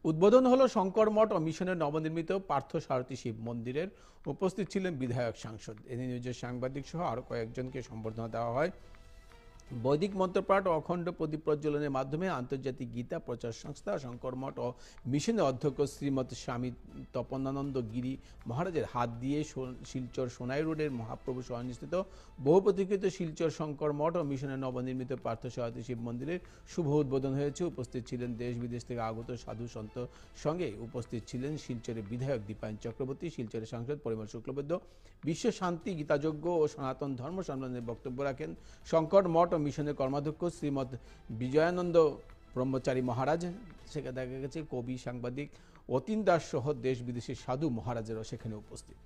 উদ্বোধন হলো শঙ্কর মঠ ও মিশনের নবনির্মিত পার্থসারথী শিব মন্দিরের। উপস্থিত ছিলেন বিধায়ক, সাংসদ, এনএ সাংবাদিক সহ আরো কয়েকজনকে সম্বর্ধনা দেওয়া হয়। বৈদিক মন্ত্রপাঠ ও অখণ্ড প্রদীপ প্রজ্বলনের মাধ্যমে আন্তর্জাতিক গীতা প্রচার সংস্থা শঙ্কর মঠ ও মিশনের অধ্যক্ষ শ্রীমৎ স্বামী তপনানন্দ গিরি মহারাজের হাত দিয়ে শিলচর সোনাই রোডের মহাপ্রভু সহনিস্থিত বহু প্রতীক্ষিত শিলচর শঙ্কর মঠ ও মিশনের নবনির্মিত পার্থসারথী শিব মন্দিরের শুভ উদ্বোধন হয়েছে। উপস্থিত ছিলেন দেশ বিদেশ থেকে আগত সাধু সন্ত, সঙ্গে উপস্থিত ছিলেন শিলচরের বিধায়ক দীপায়ন চক্রবর্তী, শিলচরের সাংসদ পরিমল শুক্লবৈদ্য। বিশ্ব শান্তি, গীতাযজ্ঞ ও সনাতন ধর্ম সম্বন্ধে বক্তব্য রাখেন শঙ্কর মঠ ও মিশনের কর্মাধ্যক্ষ শ্রীমৎ বিজয়ানন্দ ব্রহ্মচারী মহারাজ। সেখানে দেখা গেছে কবি, সাংবাদিক অতীন দাস সহ দেশ বিদেশের সাধু মহারাজেরাও সেখানে উপস্থিত।